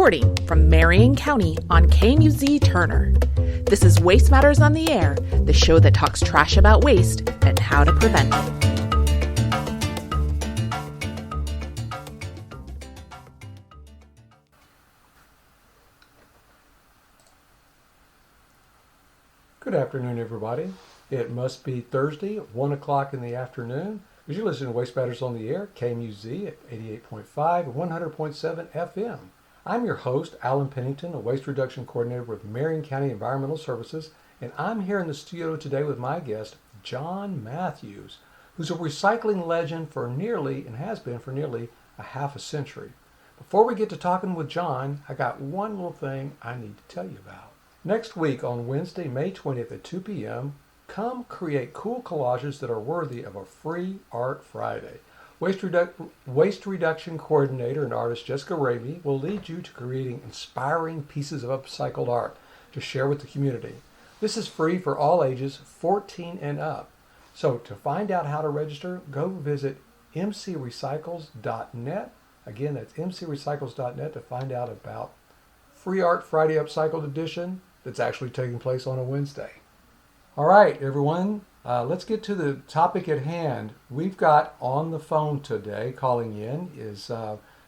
Reporting from Marion County on KMUZ Turner. This is Waste Matters on the Air, the show that talks trash about waste and how to prevent it. Good afternoon, everybody. It must be Thursday at 1 o'clock in the afternoon. As you listen to Waste Matters on the Air, KMUZ at 88.5 and 100.7 FM. I'm your host, Alan Pennington, a waste reduction coordinator with Marion County Environmental Services, and I'm here in the studio today with my guest, John Matthews, who's a recycling legend for nearly, and has been for nearly, a half a century. Before we get to talking with John, I got one little thing I need to tell you about. Next week on Wednesday, May 20th at 2 p.m., come create cool collages that are worthy of a free Art Friday. Waste Reduction Coordinator and artist Jessica Ramey will lead you to creating inspiring pieces of upcycled art to share with the community. This is free for all ages 14 and up. So to find out how to register, go visit mcrecycles.net. Again, that's mcrecycles.net to find out about Free Art Friday Upcycled Edition that's actually taking place on a Wednesday. All right, everyone, let's get to the topic at hand. We've got on the phone today, calling in, is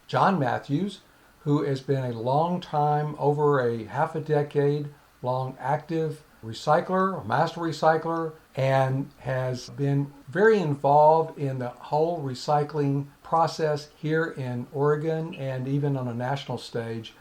John Matthews, who has been a long time, over a half a decade long active recycler, a master recycler, and has been very involved in the whole recycling process here in Oregon and even on a national stage,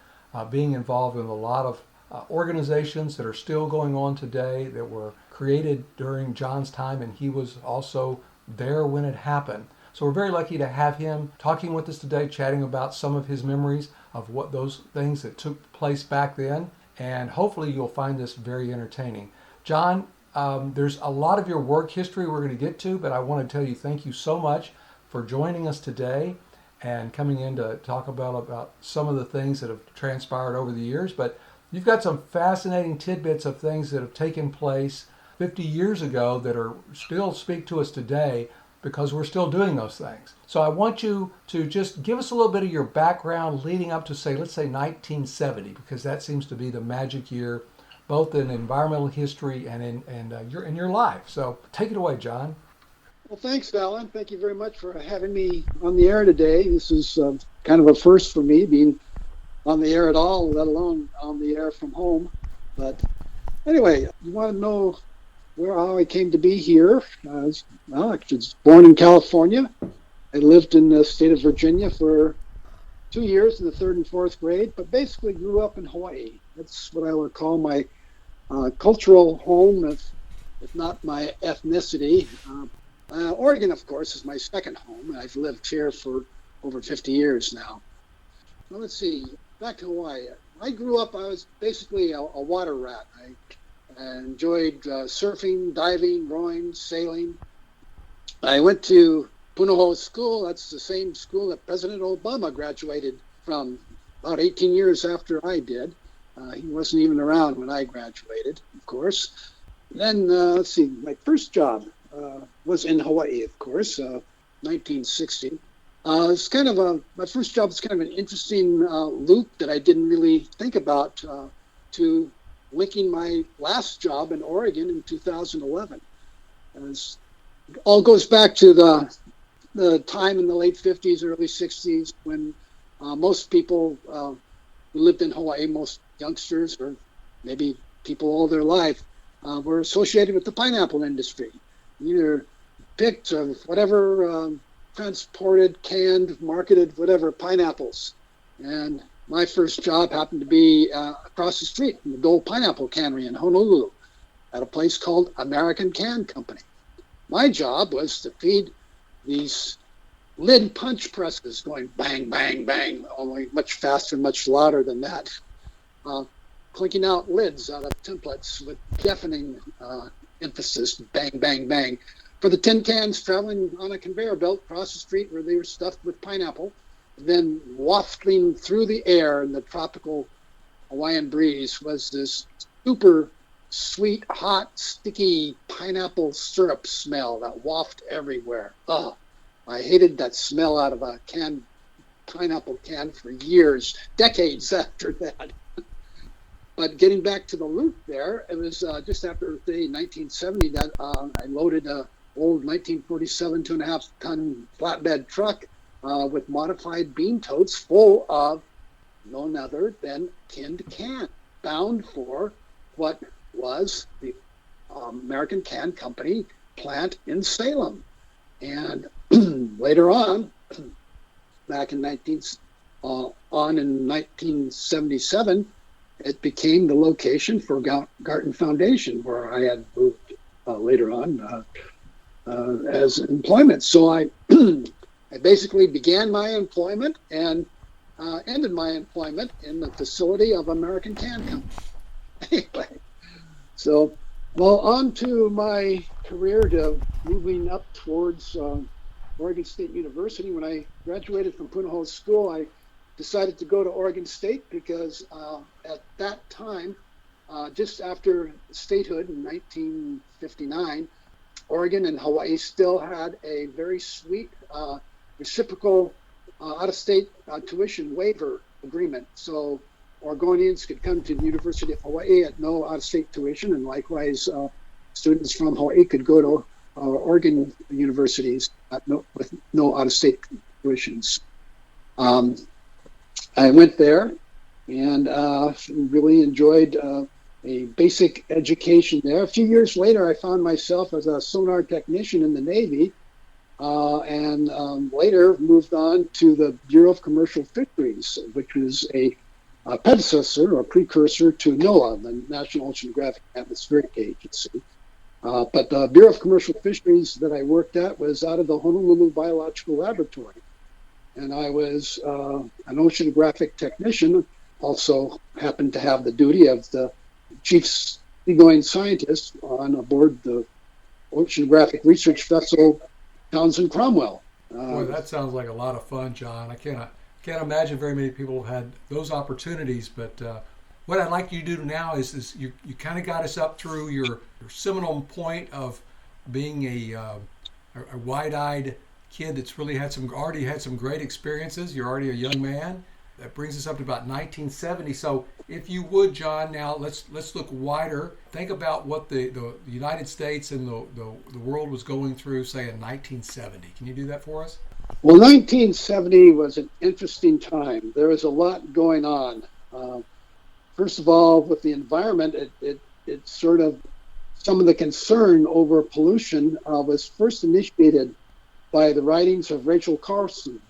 being involved in a lot of organizations that are still going on today that were created during John's time, and he was also there when it happened. So we're very lucky to have him talking with us today, chatting about some of his memories of what those things that took place back then, and hopefully you'll find this very entertaining. John, there's a lot of your work history we're going to get to, but I want to tell you thank you so much for joining us today and coming in to talk about some of the things that have transpired over the years. But you've got some fascinating tidbits of things that have taken place 50 years ago that are still speak to us today because we're still doing those things. So I want you to just give us a little bit of your background leading up to, let's say 1970, because that seems to be the magic year, both in environmental history and in your life. So take it away, John. Well, thanks, Alan. Thank you very much for having me on the air today. This is kind of a first for me, being on the air at all, let alone on the air from home. But anyway, you want to know how I came to be here. I was born in California. I lived in the state of Virginia for 2 years in the 3rd and 4th grade, but basically grew up in Hawaii. That's what I would call my cultural home, if not my ethnicity. Oregon, of course, is my second home. I've lived here for over 50 years now. Well, let's see. Back to Hawaii. I grew up, I was basically a water rat. I enjoyed surfing, diving, rowing, sailing. I went to Punahou School. That's the same school that President Obama graduated from about 18 years after I did. He wasn't even around when I graduated, of course. Then, let's see, my first job was in Hawaii, of course, 1960. It's kind of my first job was kind of an interesting loop that I didn't really think about to linking my last job in Oregon in 2011. It all goes back to the time in the late 50s, early 60s when most people who lived in Hawaii, most youngsters or maybe people all their life, were associated with the pineapple industry. Either picked of whatever transported, canned, marketed, whatever, pineapples. And my first job happened to be across the street from the Dole Pineapple Cannery in Honolulu at a place called American Can Company. My job was to feed these lid punch presses going bang, bang, bang, only much faster, much louder than that, clinking out lids out of templates with deafening emphasis, bang, bang, bang, for the tin cans traveling on a conveyor belt across the street where they were stuffed with pineapple, then wafting through the air in the tropical Hawaiian breeze was this super sweet, hot, sticky pineapple syrup smell that wafted everywhere. Oh, I hated that smell out of a canned pineapple can for years, decades after that. But getting back to the loop there, it was just after the 1970 that I loaded a old 1947 2.5-ton flatbed truck with modified bean totes full of none other than tinned can, bound for what was the American Can Company plant in Salem. And later on, back in 1977, it became the location for Garton Foundation, where I had moved later on as employment. So I basically began my employment and ended my employment in the facility of American Can Company. Anyway, so well, on to my career to moving up towards Oregon State University. When I graduated from Punahou School, I decided to go to Oregon State because at that time, just after statehood in 1959, Oregon and Hawaii still had a very sweet reciprocal out-of-state tuition waiver agreement. So Oregonians could come to the University of Hawaii at no out-of-state tuition, and likewise students from Hawaii could go to Oregon universities with no out-of-state tuitions. I went there and really enjoyed a basic education there. A few years later, I found myself as a sonar technician in the Navy, and later moved on to the Bureau of Commercial Fisheries, which was a predecessor or precursor to NOAA, the National Oceanographic Atmospheric Agency. But the Bureau of Commercial Fisheries that I worked at was out of the Honolulu Biological Laboratory. And I was an oceanographic technician, also happened to have the duty of the chief seagoing scientist on aboard the oceanographic research vessel Townsend Cromwell. Boy, that sounds like a lot of fun, John. I can't imagine very many people have had those opportunities, but what I'd like you to do now is you kind of got us up through your seminal point of being a wide-eyed kid that's really already had some great experiences. You're already a young man. That brings us up to about 1970. So if you would, John, now let's look wider. Think about what the United States and the world was going through, say, in 1970. Can you do that for us? Well, 1970 was an interesting time. There was a lot going on. First of all, with the environment, it sort of, some of the concern over pollution was first initiated by the writings of Rachel Carson.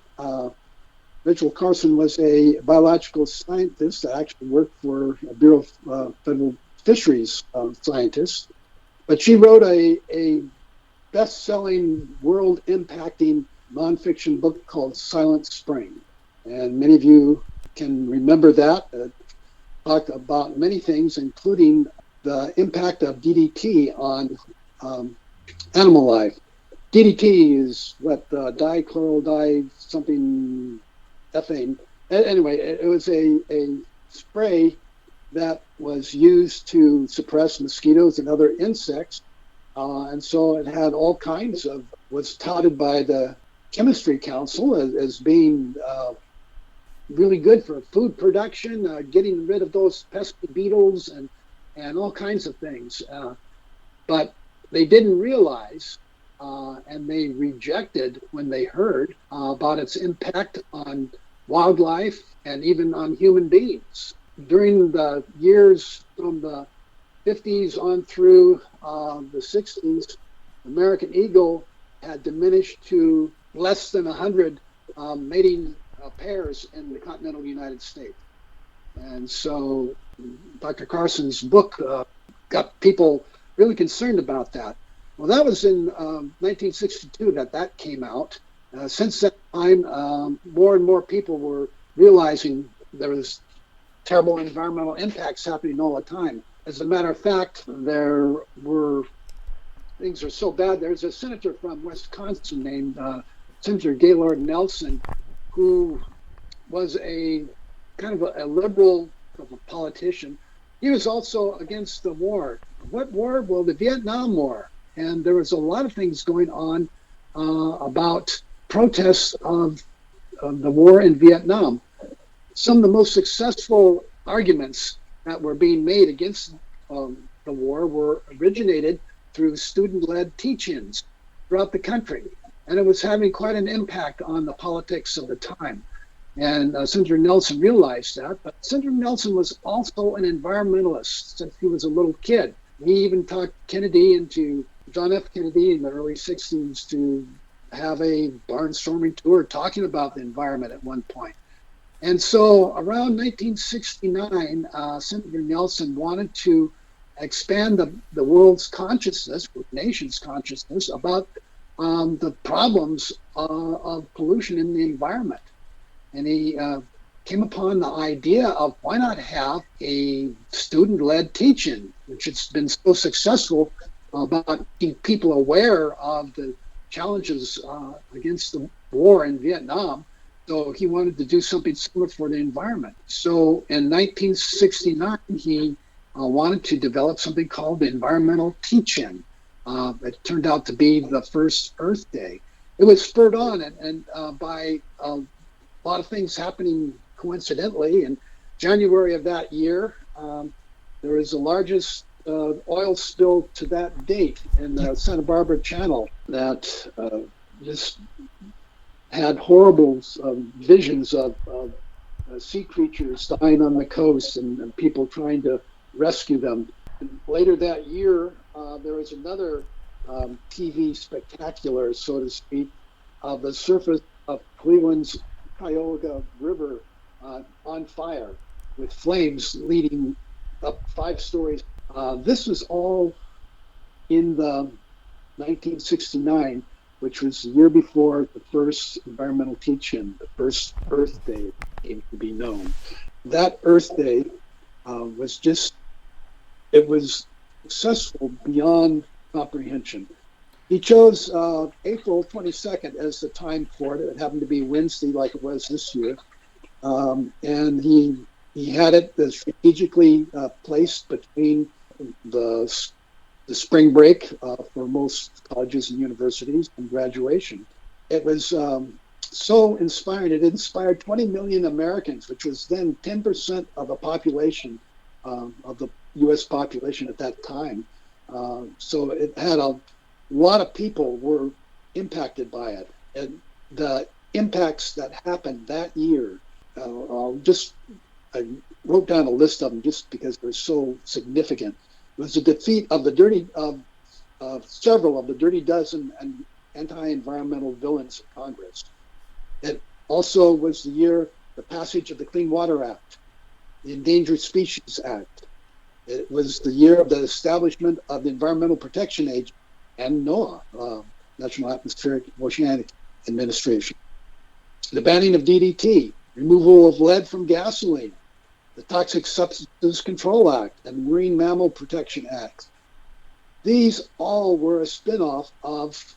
Rachel Carson was a biological scientist that actually worked for a Bureau of Federal Fisheries scientist. But she wrote a best-selling, world-impacting nonfiction book called Silent Spring. And many of you can remember that. It talked about many things, including the impact of DDT on animal life. DDT is what dichlorodi something ethane. Anyway, it was a spray that was used to suppress mosquitoes and other insects, and so it had all kinds of, was touted by the Chemistry Council as being really good for food production, getting rid of those pesky beetles and all kinds of things. But they didn't realize, and they rejected when they heard about its impact on wildlife and even on human beings. During the years from the 50s on through the 60s, American eagle had diminished to less than 100 mating pairs in the continental United States. And so Dr. Carson's book got people really concerned about that. Well, that was in 1962 that came out. Since that time, more and more people were realizing there was terrible environmental impacts happening all the time. As a matter of fact, there were, things are so bad. There's a senator from Wisconsin named Senator Gaylord Nelson, who was a kind of a liberal politician. He was also against the war. What war? Well, the Vietnam War. And there was a lot of things going on about protests of the war in Vietnam. Some of the most successful arguments that were being made against the war were originated through student-led teach-ins throughout the country. And it was having quite an impact on the politics of the time. And Senator Nelson realized that. But Senator Nelson was also an environmentalist since he was a little kid. He even talked John F. Kennedy in the early 60s to have a barnstorming tour talking about the environment at one point. And so around 1969, Senator Nelson wanted to expand the world's consciousness, the nation's consciousness, about the problems of pollution in the environment. And he came upon the idea of why not have a student-led teach-in, which has been so successful about keeping people aware of the challenges against the war in Vietnam. So he wanted to do something similar for the environment. So in 1969, he wanted to develop something called the Environmental Teach-In. It turned out to be the first Earth Day. It was spurred on and by a lot of things happening coincidentally. In January of that year, there was the largest oil spill to that date in the Santa Barbara Channel that just had horrible visions of sea creatures dying on the coast and people trying to rescue them. And later that year, there was another TV spectacular, so to speak, of the surface of Cleveland's Cuyahoga River on fire with flames leading up 5 stories. This was all in the 1969, which was the year before the first environmental teach-in, the first Earth Day came to be known. That Earth Day was successful beyond comprehension. He chose April 22nd as the time for it. It happened to be Wednesday like it was this year. And he had it strategically placed between the spring break for most colleges and universities and graduation. It was so inspiring. It inspired 20 million Americans, which was then 10% of the population, of the U.S. population at that time. So it had a lot of people were impacted by it. And the impacts that happened that year, I wrote down a list of them just because they're so significant. It was the defeat of several of the dirty dozen and anti-environmental villains of Congress. It also was the passage of the Clean Water Act, the Endangered Species Act. It was the year of the establishment of the Environmental Protection Agency and NOAA, National Atmospheric and Oceanic Administration. The banning of DDT, removal of lead from gasoline, the Toxic Substances Control Act, and Marine Mammal Protection Act. These all were a spin-off of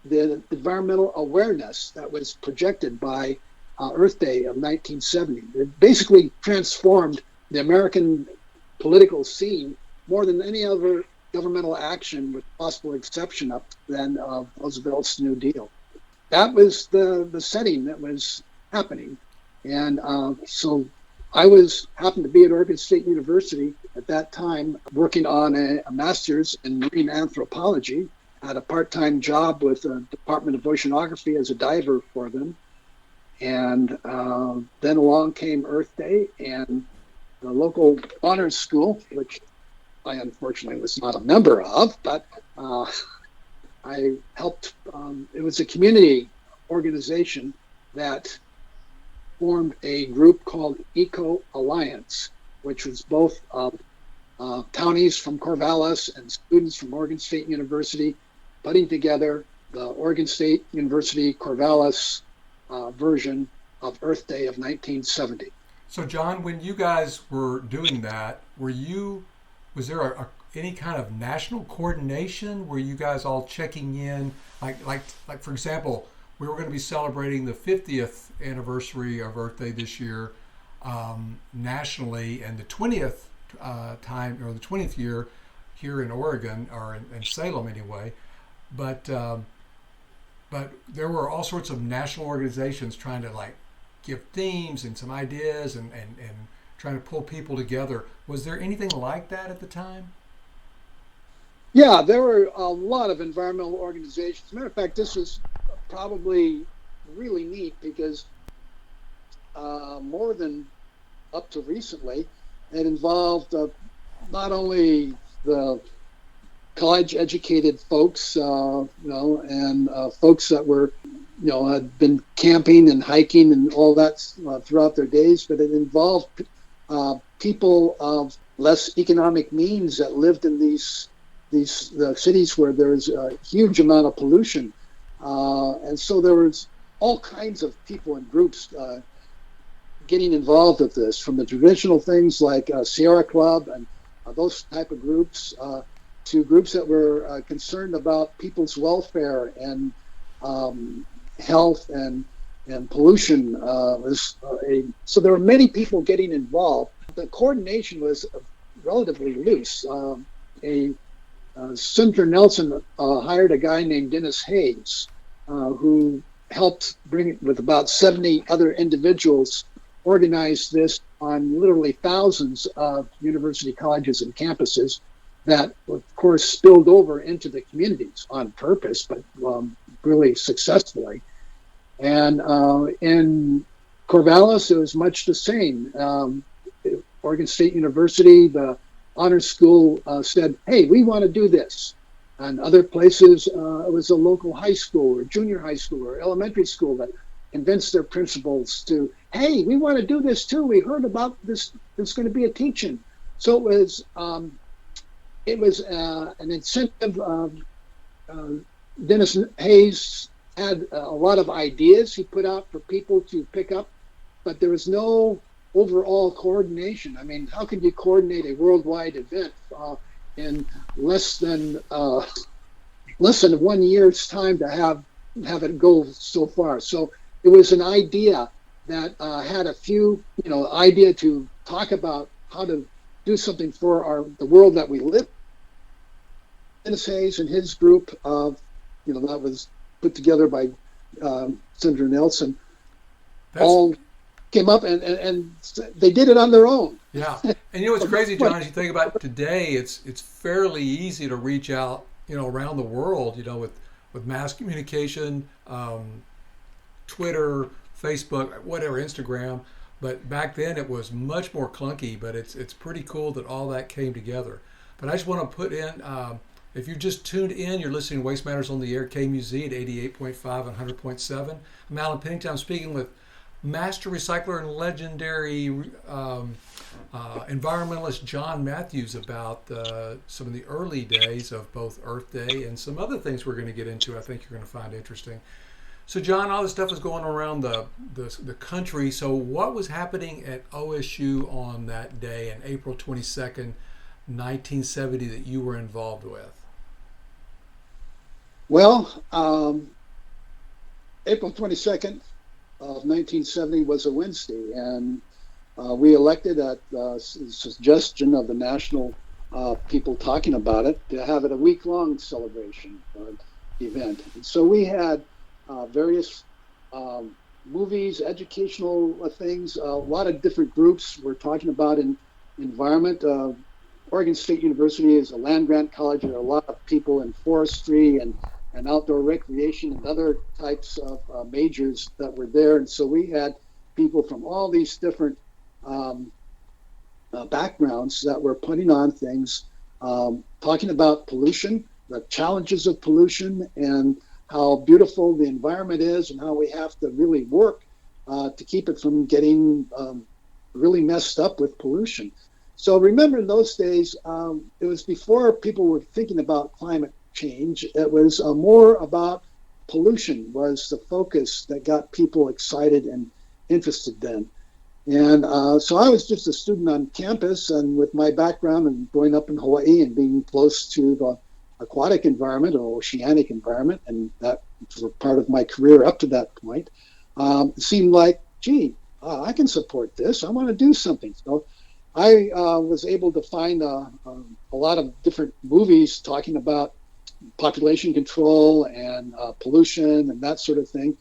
the environmental awareness that was projected by Earth Day of 1970. It basically transformed the American political scene more than any other governmental action, with possible exception up then of Roosevelt's New Deal. That was the setting that was happening. And so I happened to be at Oregon State University at that time, working on a master's in marine anthropology. I had a part-time job with the Department of Oceanography as a diver for them. And then along came Earth Day, and the local honors school, which I unfortunately was not a member of, but I helped. It was a community organization that formed a group called Eco Alliance, which was both townies from Corvallis and students from Oregon State University putting together the Oregon State University Corvallis version of Earth Day of 1970. So, John, when you guys were doing that, was there any kind of national coordination? Were you guys all checking in? Like for example, we were going to be celebrating the 50th anniversary of Earth Day this year nationally, and the 20th time, or the 20th year here in Oregon, or in Salem anyway. But but there were all sorts of national organizations trying to like give themes and some ideas and trying to pull people together. Was there anything like that at the time? Yeah, there were a lot of environmental organizations. As a matter of fact, this was probably really neat because more than up to recently, it involved not only the college-educated folks, and folks that were, had been camping and hiking and all that throughout their days, but it involved people of less economic means that lived in these cities where there's a huge amount of pollution, and so there was all kinds of people and groups getting involved with this, from the traditional things like Sierra Club and those type of groups, to groups that were concerned about people's welfare and health and pollution. So there were many people getting involved. The coordination was relatively loose. Senator Nelson hired a guy named Dennis Hayes, who helped bring it with about 70 other individuals, organize this on literally thousands of university colleges and campuses that, of course, spilled over into the communities on purpose, but really successfully. And in Corvallis, it was much the same. Oregon State University, the honors school said, hey, we want to do this. And other places, it was a local high school or junior high school or elementary school that convinced their principals to, hey, we want to do this too. We heard about this. There's going to be a teach-in. So it was an incentive. Dennis Hayes had a lot of ideas he put out for people to pick up, but there was no overall coordination. I mean, how could you coordinate a worldwide event in less than 1 year's time to have it go so far? So it was an idea that had a few, idea to talk about how to do something for the world that we live. Dennis Hayes and his group, that was put together by Senator Nelson, all came up and they did it on their own. Yeah, and what's crazy, John, as you think about today, it's fairly easy to reach out, around the world, with mass communication, Twitter, Facebook, whatever, Instagram. But back then it was much more clunky. But it's pretty cool that all that came together. But I just want to put in, if you just tuned in, you're listening to Waste Matters on the Air, KMUZ at 88.5 and 100.7. I'm Alan Pennington. I'm speaking with master recycler and legendary environmentalist John Matthews about some of the early days of both Earth Day and some other things we're going to get into I think you're going to find interesting. So John, all this stuff is going around the country. So what was happening at OSU on that day, on April 22nd, 1970, that you were involved with? Well, April 22nd of 1970 was a Wednesday, and we elected at the suggestion of the national people talking about it to have it a week-long celebration event. And so we had various movies, educational things. A lot of different groups were talking about environment. Oregon State University is a land-grant college. There are a lot of people in forestry and outdoor recreation and other types of majors that were there. And so we had people from all these different backgrounds that were putting on things, talking about pollution, the challenges of pollution, and how beautiful the environment is and how we have to really work to keep it from getting really messed up with pollution. So remember, in those days, it was before people were thinking about climate change. It was more about pollution was the focus that got people excited and interested then. And so I was just a student on campus, and with my background and growing up in Hawaii and being close to the aquatic environment or oceanic environment, and that was part of my career up to that point, it seemed like, gee, I can support this. I want to do something. So I was able to find a lot of different movies talking about population control and pollution and that sort of thing.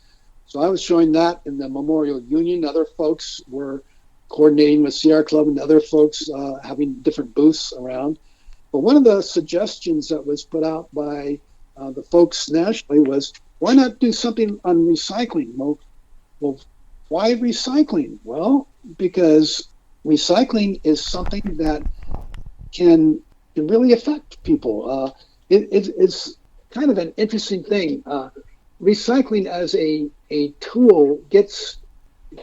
So I was showing that in the Memorial Union. Other folks were coordinating with Sierra Club and other folks having different booths around. But one of the suggestions that was put out by the folks nationally was, why not do something on recycling? Well, why recycling? Well, because recycling is something that can really affect people. It's kind of an interesting thing. Recycling as a tool gets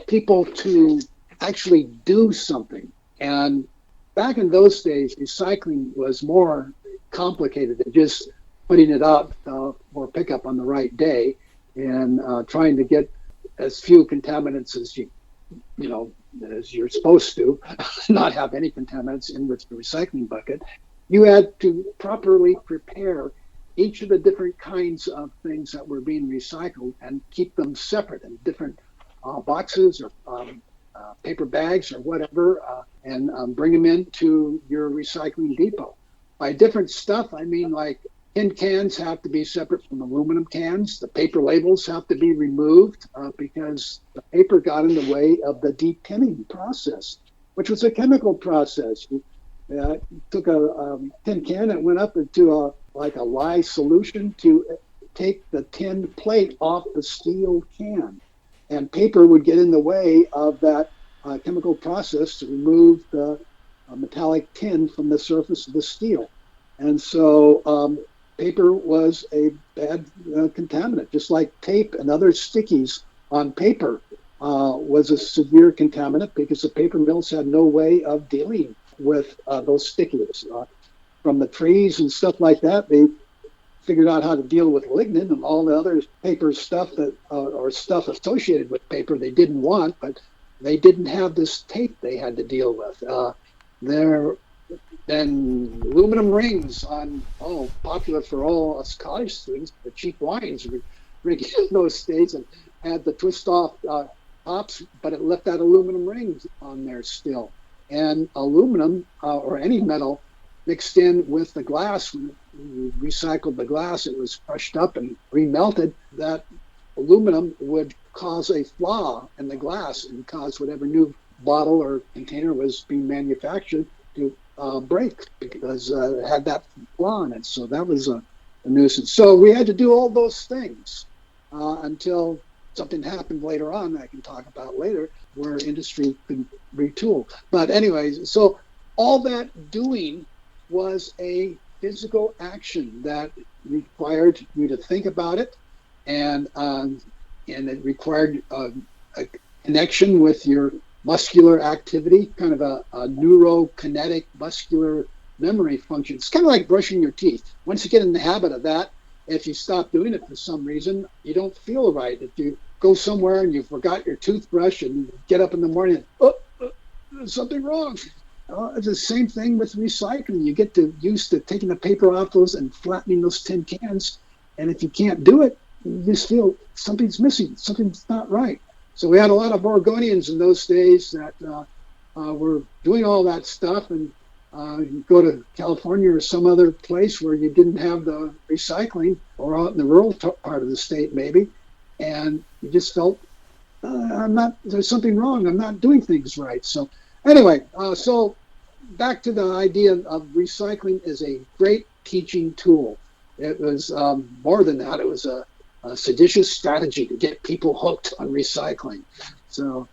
people to actually do something. And back in those days, recycling was more complicated than just putting it out for pickup on the right day and trying to get as few contaminants as as you're supposed to, not have any contaminants in with the recycling bucket. You had to properly prepare each of the different kinds of things that were being recycled and keep them separate in different boxes or paper bags or whatever, and bring them into your recycling depot. By different stuff, I mean like tin cans have to be separate from aluminum cans. The paper labels have to be removed because the paper got in the way of the detinning process, which was a chemical process. You took a tin can and went up into a lye solution to take the tin plate off the steel can. And paper would get in the way of that chemical process to remove the metallic tin from the surface of the steel. And so paper was a bad contaminant, just like tape and other stickies on paper was a severe contaminant because the paper mills had no way of dealing with those stickies. From the trees and stuff like that, they figured out how to deal with lignin and all the other paper stuff that or stuff associated with paper they didn't want, but they didn't have this tape they had to deal with. Then aluminum rings popular for all us college students. The cheap wines were drinking in those days and had the twist off tops, but it left that aluminum rings on there still. And aluminum or any metal mixed in with the glass, when you recycled the glass, it was crushed up and remelted. That aluminum would cause a flaw in the glass and cause whatever new bottle or container was being manufactured to break because it had that flaw in it. So that was a nuisance. So we had to do all those things until something happened later on that I can talk about later, where industry could retool. But anyways, so all that doing was a physical action that required you to think about it, and it required a connection with your muscular activity, kind of a neurokinetic muscular memory function. It's kind of like brushing your teeth. Once you get in the habit of that, if you stop doing it for some reason, you don't feel right. If you go somewhere and you forgot your toothbrush and you get up in the morning and, there's something wrong. It's the same thing with recycling. You get used to taking the paper off those and flattening those tin cans. And if you can't do it, you just feel something's missing, something's not right. So we had a lot of Oregonians in those days that were doing all that stuff, and you go to California or some other place where you didn't have the recycling, or out in the rural part of the state maybe, and you just felt, there's something wrong, I'm not doing things right. So anyway, so back to the idea of recycling is a great teaching tool. It was more than that. It was a seditious strategy to get people hooked on recycling. So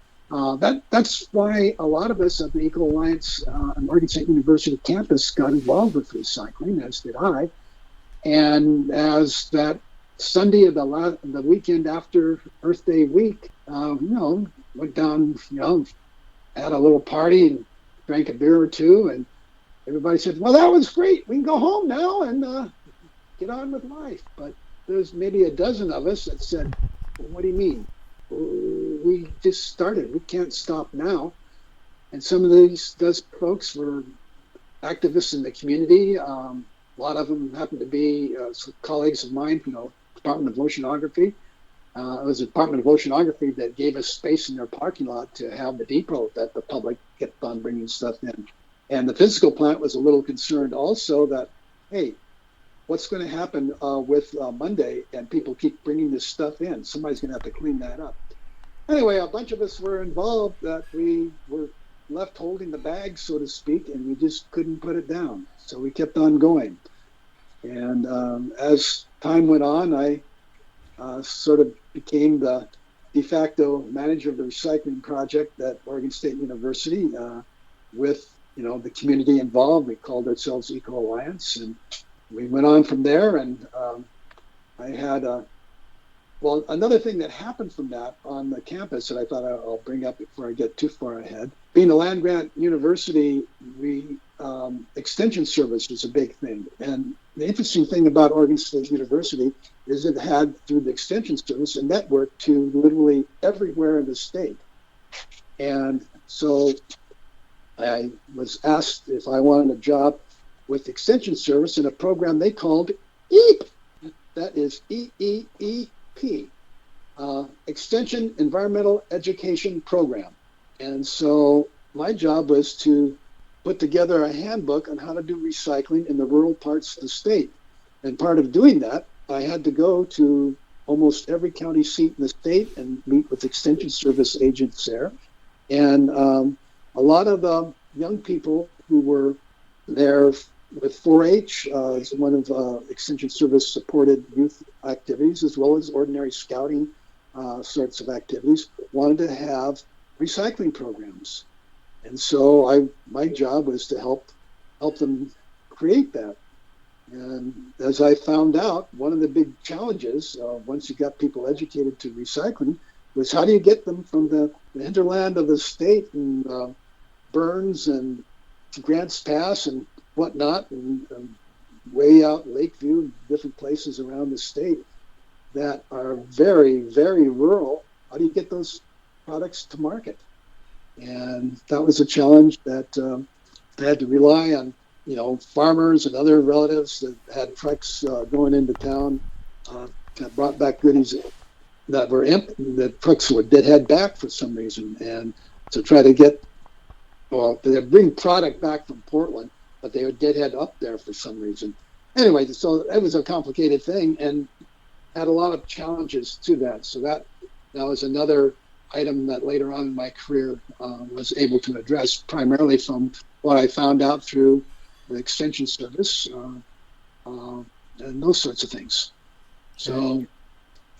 that's why a lot of us at the Eco Alliance and Oregon State University campus got involved with recycling, as did I. And as that Sunday of the weekend after Earth Day week, went down, had a little party and drank a beer or two, and everybody said, well, that was great. We can go home now and get on with life. But there's maybe a dozen of us that said, well, what do you mean? We just started. We can't stop now. And some of those folks were activists in the community. A lot of them happened to be colleagues of mine, Department of Oceanography. It was the Department of Oceanography that gave us space in their parking lot to have the depot that the public kept on bringing stuff in. And the physical plant was a little concerned also that, hey, what's going to happen with Monday? And people keep bringing this stuff in. Somebody's going to have to clean that up. Anyway, a bunch of us were involved that we were left holding the bag, so to speak, and we just couldn't put it down. So we kept on going. And as time went on, I sort of became the de facto manager of the recycling project at Oregon State University with, the community involved. We called ourselves Eco Alliance, and we went on from there. And I had another thing that happened from that on the campus that I thought I'll bring up before I get too far ahead. Being a land grant university, extension service was a big thing. And the interesting thing about Oregon State University is it had, through the extension service, a network to literally everywhere in the state. And so I was asked if I wanted a job with extension service in a program they called EEP. That is EEEP, Extension Environmental Education Program. And so my job was to put together a handbook on how to do recycling in the rural parts of the state. And part of doing that, I had to go to almost every county seat in the state and meet with extension service agents there. And a lot of the young people who were there with 4-H, as one of extension service supported youth activities, as well as ordinary scouting sorts of activities, wanted to have recycling programs. And so my job was to help them create that. And as I found out, one of the big challenges, once you got people educated to recycling, was how do you get them from the hinterland of the state and Burns and Grants Pass and whatnot, and way out Lakeview and different places around the state that are very, very rural. How do you get those products to market? And that was a challenge that I had to rely on, farmers and other relatives that had trucks going into town that brought back goodies that were empty. The trucks would deadhead back for some reason, and to try to get, they'd bring product back from Portland, but they would deadhead up there for some reason. Anyway, so it was a complicated thing and had a lot of challenges to that. So that was another item that later on in my career was able to address, primarily from what I found out through the extension service and those sorts of things. So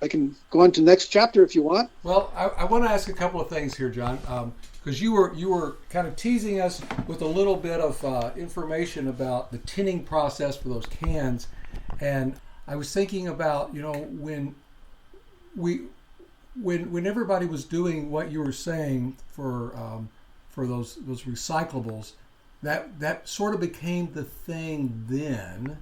I can go on to the next chapter if you want. Well, I want to ask a couple of things here, John, because you were kind of teasing us with a little bit of information about the tinning process for those cans, and I was thinking about when everybody was doing what you were saying for those recyclables, that sort of became the thing then.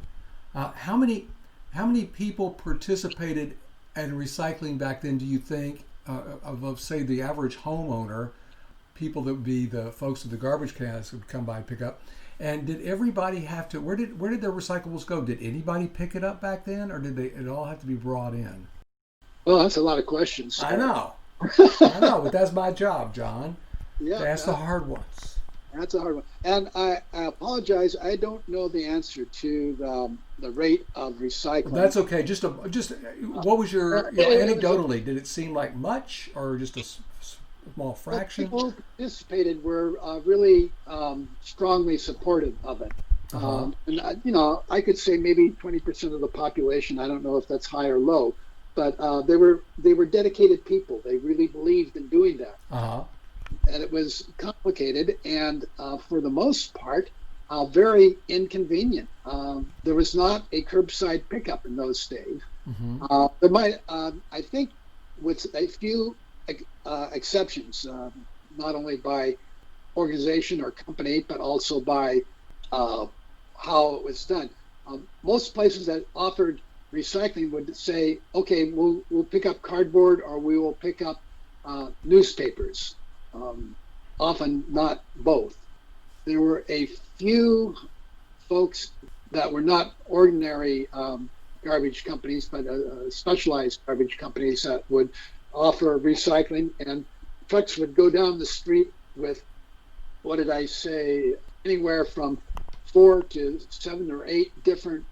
How many people participated in recycling back then, do you think, of say the average homeowner, people that would be the folks with the garbage cans would come by and pick up? And did everybody have to, where did their recyclables go? Did anybody pick it up back then, or did it all have to be brought in? Well, that's a lot of questions. I know, but that's my job, John. Yeah, to ask the hard ones. That's a hard one. And I apologize, I don't know the answer to the rate of recycling. That's okay. Just what was your, anecdotally, did it seem like much or just a small fraction? People who participated were really strongly supportive of it. And I could say maybe 20% of the population. I don't know if that's high or low, but they were dedicated people. They really believed in doing that. And it was complicated and for the most part very inconvenient. There was not a curbside pickup in those days. There might, I think, with a few exceptions, not only by organization or company, but also by how it was done. Most places that offered recycling would say, okay, we'll pick up cardboard or we will pick up newspapers. Often not both. There were a few folks that were not ordinary garbage companies, but specialized garbage companies that would offer recycling, and trucks would go down the street with, what did I say, anywhere from 4 to 7 or 8 different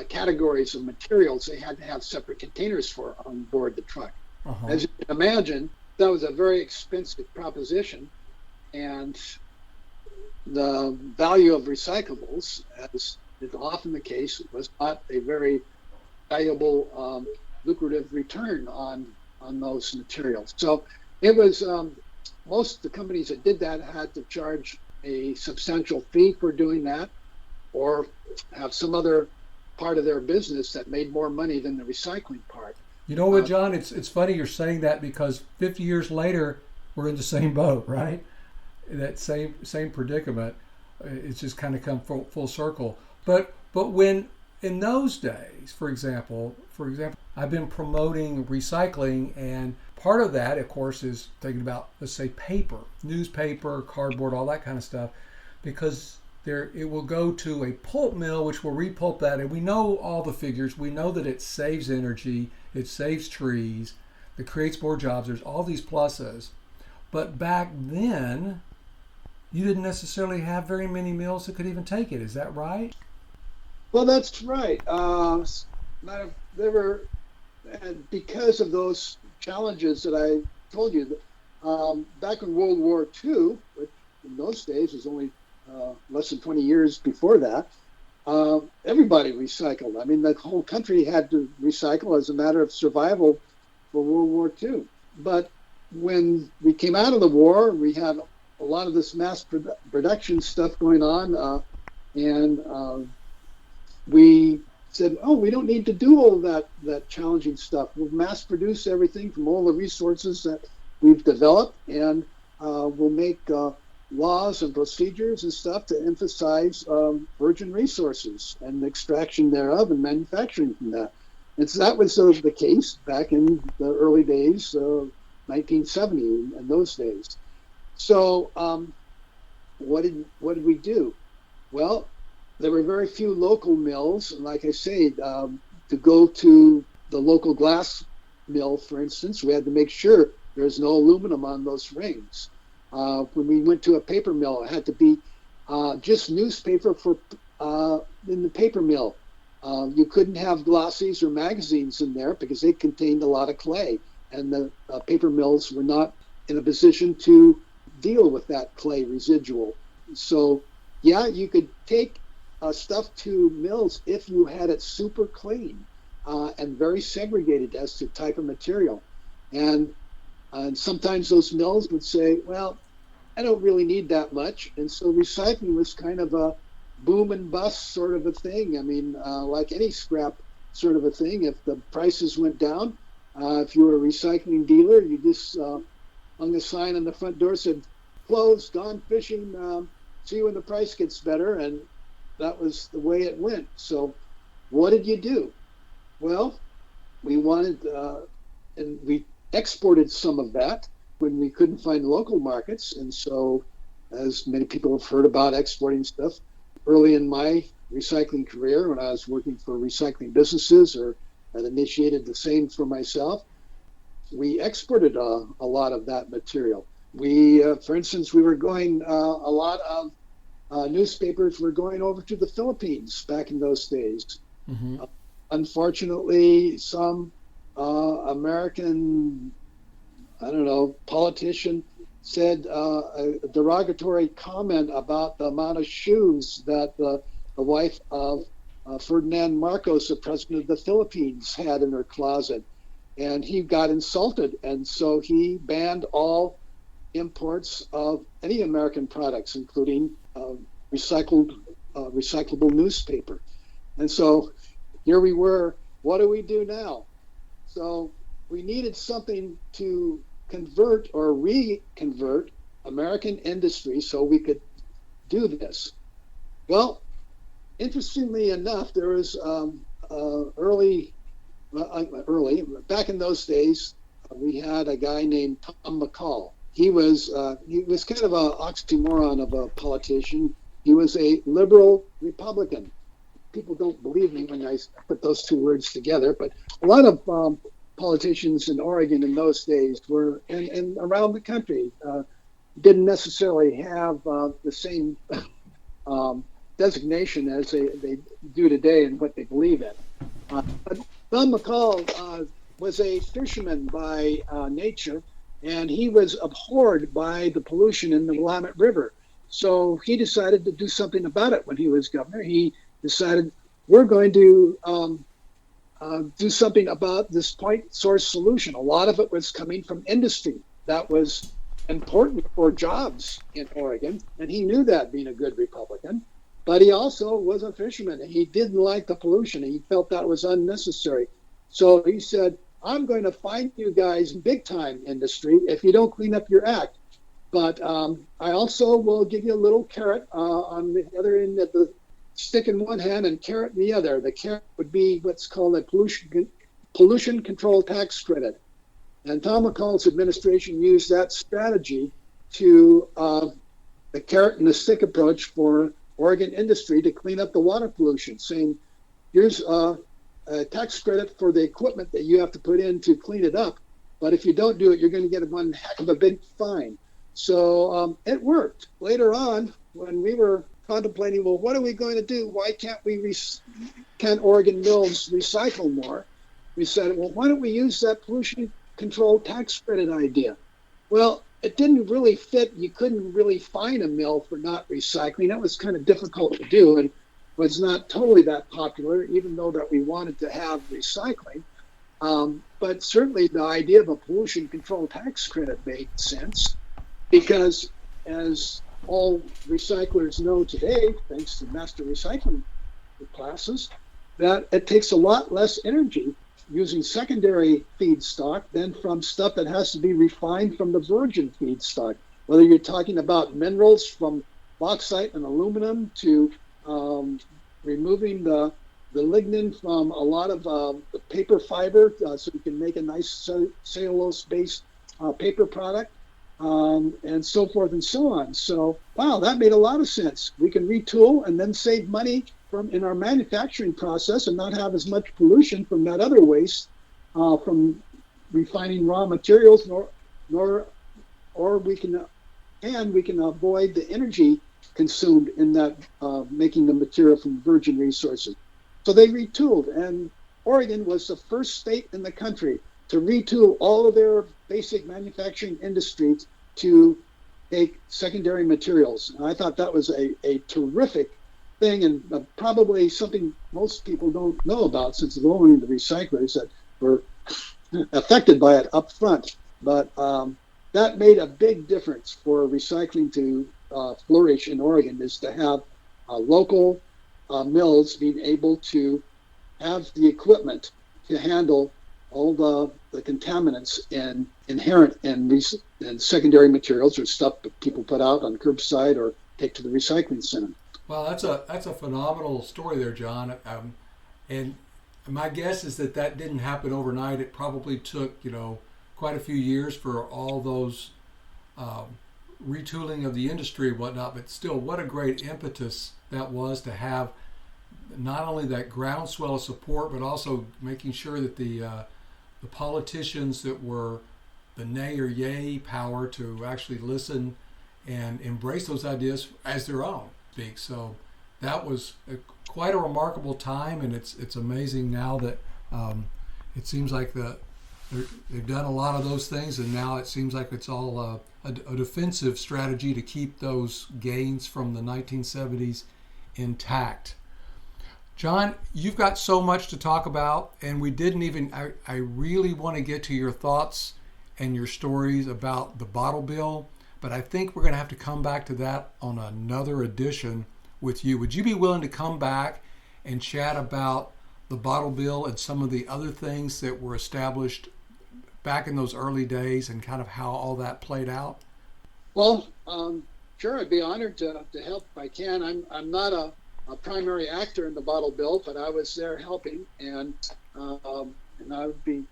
categories of materials they had to have separate containers for on board the truck. Uh-huh. As you can imagine, that was a very expensive proposition, and the value of recyclables, as is often the case, was not a very valuable, lucrative return on those materials. So it was most of the companies that did that had to charge a substantial fee for doing that, or have some other part of their business that made more money than the recycling part. You know what, John? It's funny you're saying that, because 50 years later, we're in the same boat, right? That same predicament. It's just kind of come full circle. But when in those days, for example, I've been promoting recycling, and part of that, of course, is thinking about, let's say, paper, newspaper, cardboard, all that kind of stuff, because it will go to a pulp mill, which will repulp that, and we know all the figures. We know that it saves energy, it saves trees, it creates more jobs. There's all these pluses. But back then, you didn't necessarily have very many mills that could even take it. Is that right? Well, that's right. There were, and because of those challenges that I told you, back in World War II, which in those days was only less than 20 years before that, everybody recycled. I mean, the whole country had to recycle as a matter of survival for World War II. But when we came out of the war, we had a lot of this mass production stuff going on, and we said, oh, we don't need to do all that challenging stuff. We'll mass produce everything from all the resources that we've developed, and we'll make laws and procedures and stuff to emphasize virgin resources and extraction thereof and manufacturing from that. And so that was the case back in the early days, 1970 and those days. So what did we do? Well, there were very few local mills, and like I say, to go to the local glass mill, for instance, we had to make sure there's no aluminum on those rings. When we went to a paper mill, it had to be just newspaper in the paper mill. You couldn't have glossies or magazines in there because they contained a lot of clay, and the paper mills were not in a position to deal with that clay residual. So, yeah, you could take stuff to mills if you had it super clean and very segregated as to type of material. And sometimes those mills would say, well, I don't really need that much. And so recycling was kind of a boom and bust sort of a thing. I mean, like any scrap sort of a thing, if the prices went down, if you were a recycling dealer, you just hung a sign on the front door, said, closed, gone fishing, see you when the price gets better. And that was the way it went. So what did you do? Well, we wanted, and we exported some of that when we couldn't find local markets. And so, as many people have heard about exporting stuff, early in my recycling career, when I was working for recycling businesses or had initiated the same for myself, we exported a lot of that material. We, for instance, we were going, a lot of newspapers were going over to the Philippines back in those days. Mm-hmm. Unfortunately, some American, politician said a derogatory comment about the amount of shoes that the wife of Ferdinand Marcos, the president of the Philippines, had in her closet. And he got insulted. And so he banned all imports of any American products, including recyclable newspaper. And so here we were. What do we do now? So we needed something to convert or reconvert American industry so we could do this. Well, interestingly enough, there was early, back in those days, we had a guy named Tom McCall. He was kind of an oxymoron of a politician. He was a liberal Republican. People don't believe me when I put those two words together, but a lot of politicians in Oregon in those days were, and around the country, didn't necessarily have the same designation as they do today and what they believe in. But Thom McCall was a fisherman by nature, and he was abhorred by the pollution in the Willamette River. So he decided to do something about it when he was governor. He decided, we're going to do something about this point source solution. A lot of it was coming from industry. That was important for jobs in Oregon, and he knew that, being a good Republican. But he also was a fisherman, and he didn't like the pollution. He felt that was unnecessary. So he said, I'm going to fine you guys big time, industry, if you don't clean up your act. But I also will give you a little carrot on the other end of the stick in one hand and carrot in the other. The carrot would be what's called a pollution control tax credit. And Thom McCall's administration used that strategy to the carrot and the stick approach for Oregon industry to clean up the water pollution, saying, here's a tax credit for the equipment that you have to put in to clean it up. But if you don't do it, you're going to get one heck of a big fine. So it worked. Later on, when we were contemplating, well, what are we going to do? Why can't Oregon mills recycle more? We said, well, why don't we use that pollution control tax credit idea? Well, it didn't really fit. You couldn't really fine a mill for not recycling. That was kind of difficult to do and was not totally that popular, even though that we wanted to have recycling. But certainly the idea of a pollution control tax credit made sense because, as all recyclers know today, thanks to master recycling classes, that it takes a lot less energy using secondary feedstock than from stuff that has to be refined from the virgin feedstock. Whether you're talking about minerals from bauxite and aluminum to removing the lignin from a lot of the paper fiber so you can make a nice cellulose-based paper product, and so forth and so on. So, wow, that made a lot of sense. We can retool and then save money in our manufacturing process and not have as much pollution from that other waste from refining raw materials, or we can avoid the energy consumed in that making the material from virgin resources. So they retooled, and Oregon was the first state in the country to retool all of their basic manufacturing industries to take secondary materials. And I thought that was a terrific thing, and probably something most people don't know about, since they're only the recyclers that were affected by it up front. But that made a big difference for recycling to flourish in Oregon, is to have local mills being able to have the equipment to handle all the contaminants inherent in secondary materials or stuff that people put out on curbside or take to the recycling center. Well, that's a phenomenal story there, John. And my guess is that didn't happen overnight. It probably took, quite a few years for all those retooling of the industry and whatnot. But still, what a great impetus that was to have not only that groundswell of support, but also making sure that the politicians that were the nay or yay power to actually listen and embrace those ideas as their own. So that was quite a remarkable time, and it's amazing now that it seems like they've done a lot of those things, and now it seems like it's all a defensive strategy to keep those gains from the 1970s intact. John, you've got so much to talk about, and we didn't even, I really want to get to your thoughts and your stories about the bottle bill, but I think we're going to have to come back to that on another edition with you. Would you be willing to come back and chat about the bottle bill and some of the other things that were established back in those early days and kind of how all that played out? Well, sure, I'd be honored to help if I can. I'm not a primary actor in the bottle bill, but I was there helping, and I would be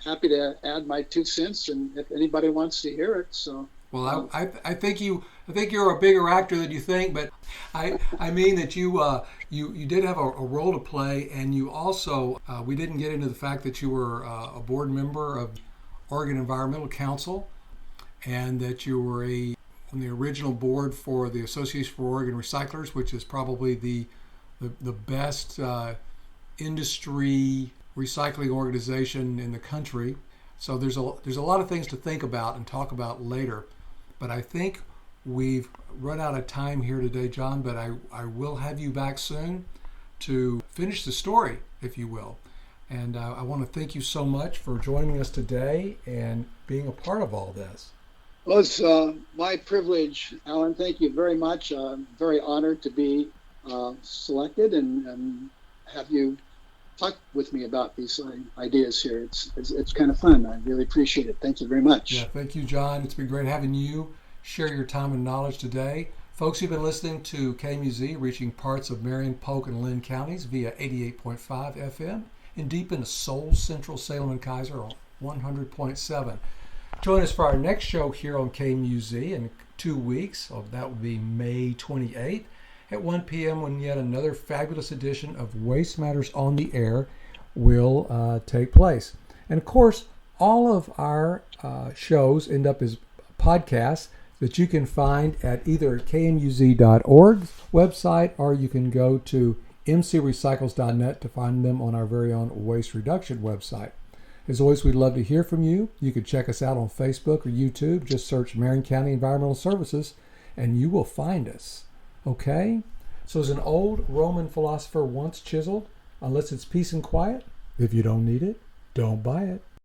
happy to add my 2 cents, and if anybody wants to hear it. So. Well, I think you're a bigger actor than you think, but I mean that you did have a role to play, and you also we didn't get into the fact that you were a board member of Oregon Environmental Council, and that you were on the original board for the Association for Oregon Recyclers, which is probably the best industry recycling organization in the country. So there's a lot of things to think about and talk about later. But I think we've run out of time here today, John, but I will have you back soon to finish the story, if you will. And I want to thank you so much for joining us today and being a part of all this. Well, it's my privilege, Alan. Thank you very much. I'm very honored to be selected and have you talk with me about these ideas here. It's kind of fun. I really appreciate it. Thank you very much. Yeah, thank you, John. It's been great having you share your time and knowledge today. Folks, you've been listening to KMUZ, reaching parts of Marion, Polk, and Linn counties via 88.5 FM and deep into Seoul, Central Salem, and Kaiser on 100.7. Join us for our next show here on KMUZ in 2 weeks. That will be May 28th at 1 p.m. when yet another fabulous edition of Waste Matters on the Air will take place. And of course, all of our shows end up as podcasts that you can find at either kmuz.org website, or you can go to mcrecycles.net to find them on our very own waste reduction website. As always, we'd love to hear from you. You can check us out on Facebook or YouTube. Just search Marion County Environmental Services and you will find us. Okay? So as an old Roman philosopher once chiseled, unless it's peace and quiet, if you don't need it, don't buy it.